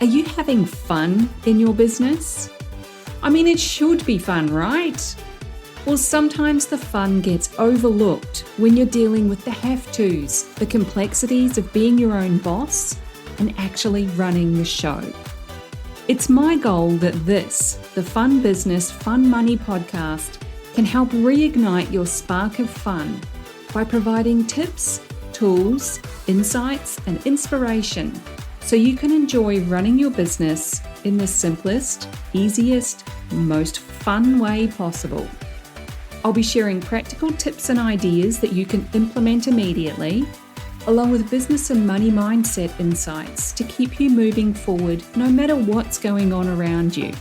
Are you having fun in your business? I mean, it should be fun, right? Well, sometimes the fun gets overlooked when you're dealing with the have-tos, the complexities of being your own boss and actually running the show. It's my goal that this, the Fun Business, Fun Money podcast, can help reignite your spark of fun by providing tips, tools, insights, and inspiration so you can enjoy running your business in the simplest, easiest, most fun way possible. I'll be sharing practical tips and ideas that you can implement immediately, along with business and money mindset insights to keep you moving forward no matter what's going on around you.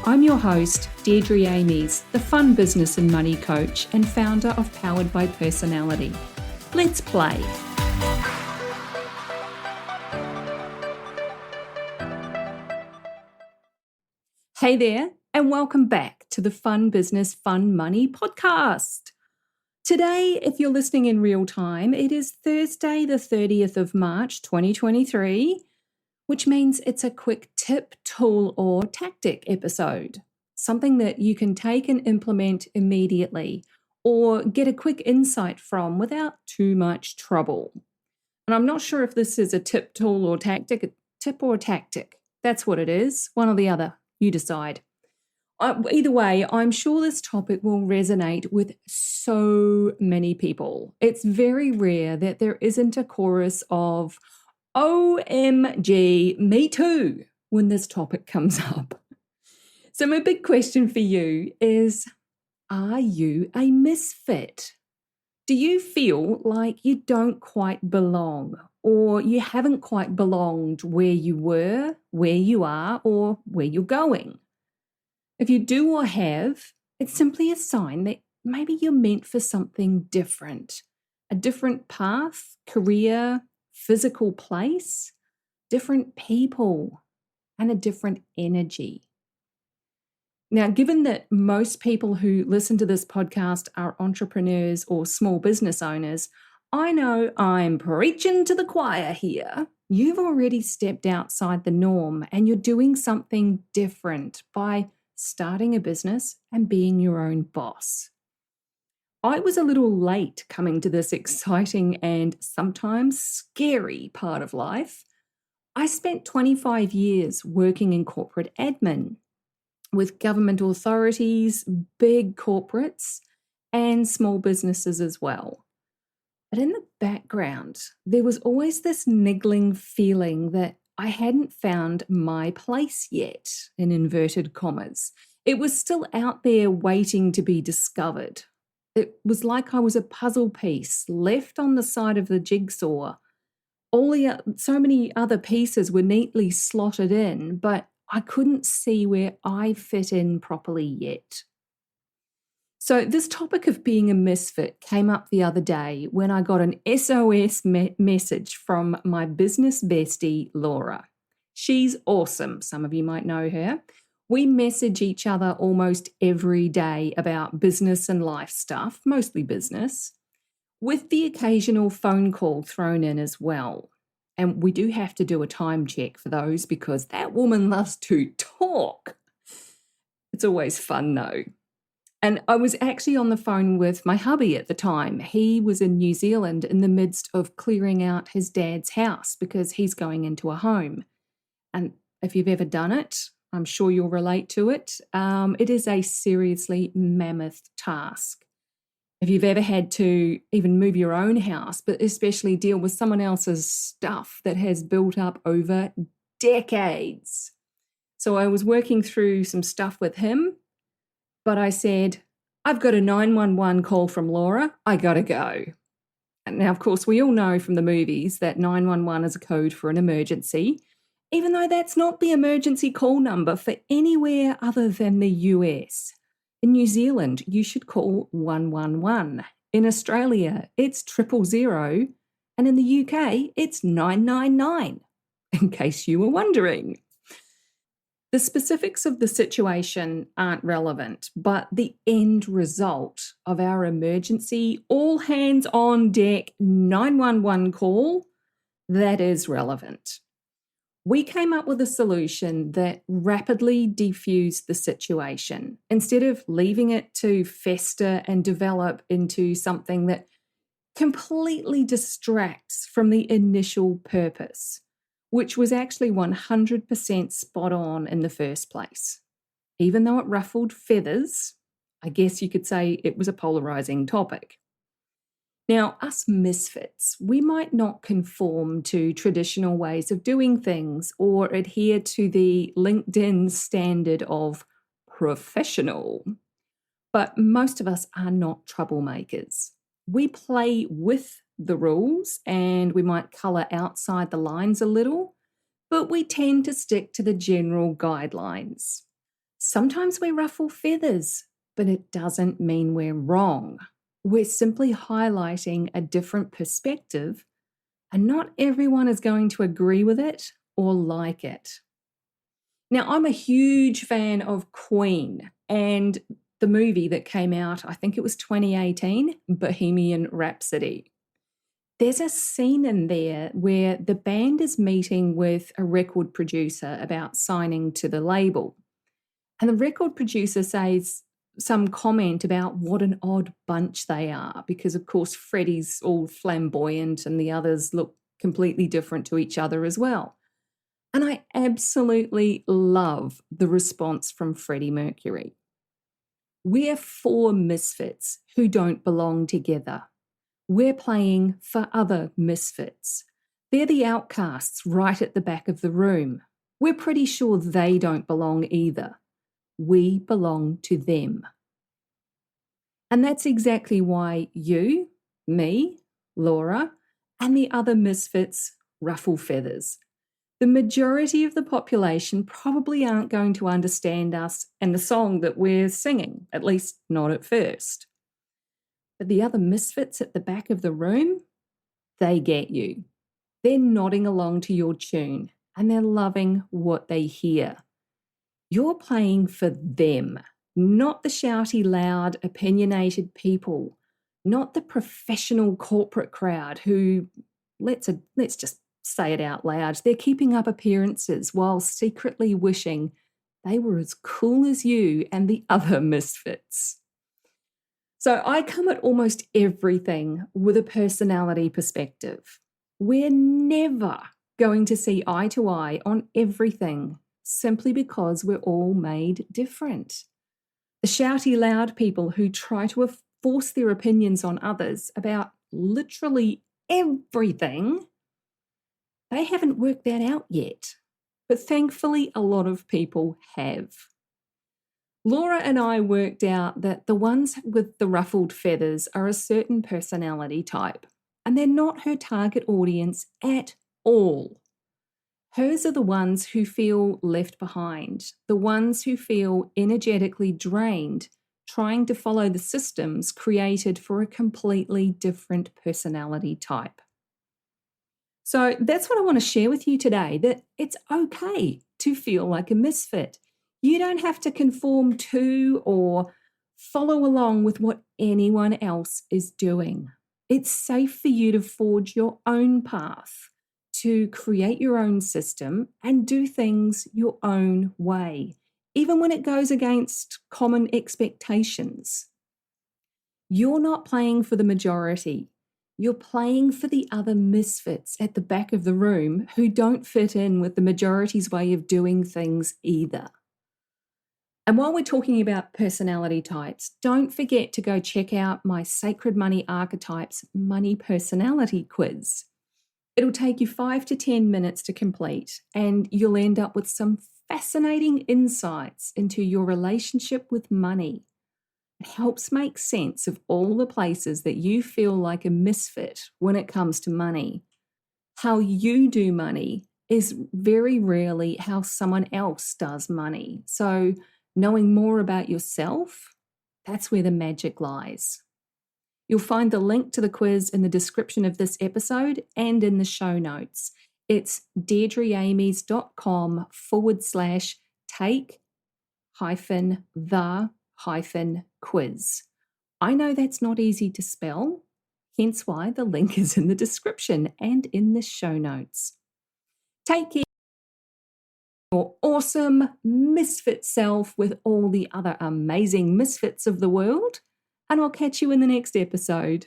I'm your host, Deirdre Amies, the Fun Business and Money Coach and founder of Powered by Personality. Let's play. Hey there, and welcome back to the Fun Business, Fun Money podcast. Today, if you're listening in real time, it is Thursday, the 30th of March, 2023, which means it's a quick tip, tool, or tactic episode. Something that you can take and implement immediately or get a quick insight from without too much trouble. And I'm not sure if this is a tip, tool, or tactic. A tip or a tactic. That's what it is. One or the other. You decide. Either way, I'm sure this topic will resonate with so many people. It's very rare that there isn't a chorus of OMG, me too, when this topic comes up. So my big question for you is, are you a misfit? Do you feel like you don't quite belong, or you haven't quite belonged where you were, where you are, or where you're going? If you do or have, it's simply a sign that maybe you're meant for something different, a different path, career, physical place, different people, and a different energy. Now, given that most people who listen to this podcast are entrepreneurs or small business owners, I know I'm preaching to the choir here. You've already stepped outside the norm and you're doing something different by starting a business and being your own boss. I was a little late coming to this exciting and sometimes scary part of life. I spent 25 years working in corporate admin with government authorities, big corporates, and small businesses as well. But in the background, there was always this niggling feeling that I hadn't found my place yet, in inverted commas. It was still out there waiting to be discovered. It was like I was a puzzle piece left on the side of the jigsaw. So many other pieces were neatly slotted in, but I couldn't see where I fit in properly yet. So this topic of being a misfit came up the other day when I got an SOS message from my business bestie, Laura. She's awesome. Some of you might know her. We message each other almost every day about business and life stuff, mostly business, with the occasional phone call thrown in as well. And we do have to do a time check for those because that woman loves to talk. It's always fun though. And I was actually on the phone with my hubby at the time. He was in New Zealand in the midst of clearing out his dad's house because he's going into a home. And if you've ever done it, I'm sure you'll relate to it. It is a seriously mammoth task. If you've ever had to even move your own house, but especially deal with someone else's stuff that has built up over decades. So I was working through some stuff with him, but I said, I've got a 911 call from Laura. I got to go. And now, of course, we all know from the movies that 911 is a code for an emergency, even though that's not the emergency call number for anywhere other than the US. In New Zealand, you should call 111. In Australia, it's 000. And in the UK, it's 999, in case you were wondering. The specifics of the situation aren't relevant, but the end result of our emergency, all hands on deck 911 call, that is relevant. We came up with a solution that rapidly defused the situation instead of leaving it to fester and develop into something that completely distracts from the initial purpose, which was actually 100% spot on in the first place. Even though it ruffled feathers, I guess you could say it was a polarizing topic. Now, us misfits, we might not conform to traditional ways of doing things or adhere to the LinkedIn standard of professional, but most of us are not troublemakers. We play with the rules and we might colour outside the lines a little, but we tend to stick to the general guidelines. Sometimes we ruffle feathers, but it doesn't mean we're wrong. We're simply highlighting a different perspective, and not everyone is going to agree with it or like it. Now, I'm a huge fan of Queen and the movie that came out, I think it was 2018, Bohemian Rhapsody. There's a scene in there where the band is meeting with a record producer about signing to the label. And the record producer says some comment about what an odd bunch they are, because of course Freddie's all flamboyant and the others look completely different to each other as well. And I absolutely love the response from Freddie Mercury. We're four misfits who don't belong together. We're playing for other misfits. They're the outcasts right at the back of the room. We're pretty sure they don't belong either. We belong to them. And that's exactly why you, me, Laura, and the other misfits ruffle feathers. The majority of the population probably aren't going to understand us and the song that we're singing, at least not at first. But the other misfits at the back of the room, they get you. They're nodding along to your tune and they're loving what they hear. You're playing for them, not the shouty, loud, opinionated people, not the professional corporate crowd who, let's just say it out loud, they're keeping up appearances while secretly wishing they were as cool as you and the other misfits. So I come at almost everything with a personality perspective. We're never going to see eye to eye on everything simply because we're all made different. The shouty, loud people who try to force their opinions on others about literally everything, they haven't worked that out yet. But thankfully, a lot of people have. Laura and I worked out that the ones with the ruffled feathers are a certain personality type, and they're not her target audience at all. Hers are the ones who feel left behind, the ones who feel energetically drained, trying to follow the systems created for a completely different personality type. So that's what I want to share with you today, that it's okay to feel like a misfit. You don't have to conform to or follow along with what anyone else is doing. It's safe for you to forge your own path, to create your own system and do things your own way, even when it goes against common expectations. You're not playing for the majority. You're playing for the other misfits at the back of the room who don't fit in with the majority's way of doing things either. And while we're talking about personality types, don't forget to go check out my Sacred Money Archetypes Money Personality Quiz. It'll take you 5 to 10 minutes to complete, and you'll end up with some fascinating insights into your relationship with money. It helps make sense of all the places that you feel like a misfit when it comes to money. How you do money is very rarely how someone else does money. So knowing more about yourself, that's where the magic lies. You'll find the link to the quiz in the description of this episode and in the show notes. It's deirdreamies.com/take-the-quiz. I know that's not easy to spell, hence why the link is in the description and in the show notes. Take care. awesome misfit self with all the other amazing misfits of the world. And I'll catch you in the next episode.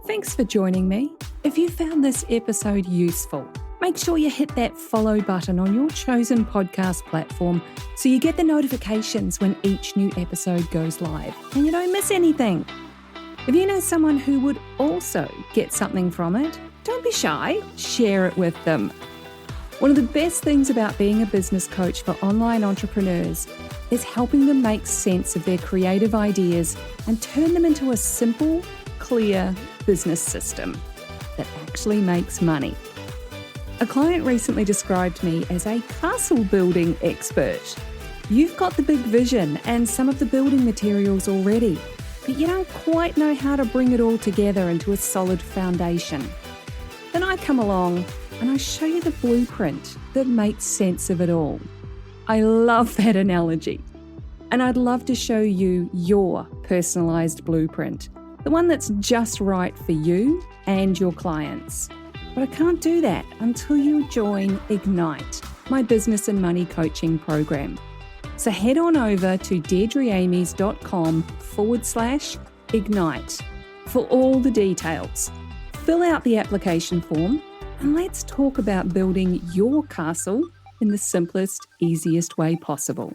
Thanks for joining me. If you found this episode useful, make sure you hit that follow button on your chosen podcast platform so you get the notifications when each new episode goes live and you don't miss anything. If you know someone who would also get something from it, don't be shy, share it with them. One of the best things about being a business coach for online entrepreneurs is helping them make sense of their creative ideas and turn them into a simple, clear business system that actually makes money. A client recently described me as a castle building expert. You've got the big vision and some of the building materials already, but you don't quite know how to bring it all together into a solid foundation. Then I come along and I show you the blueprint that makes sense of it all. I love that analogy. And I'd love to show you your personalized blueprint, the one that's just right for you and your clients. But I can't do that until you join Ignite, my business and money coaching program. So head on over to deirdreamies.com/ignite for all the details. Fill out the application form and let's talk about building your castle in the simplest, easiest way possible.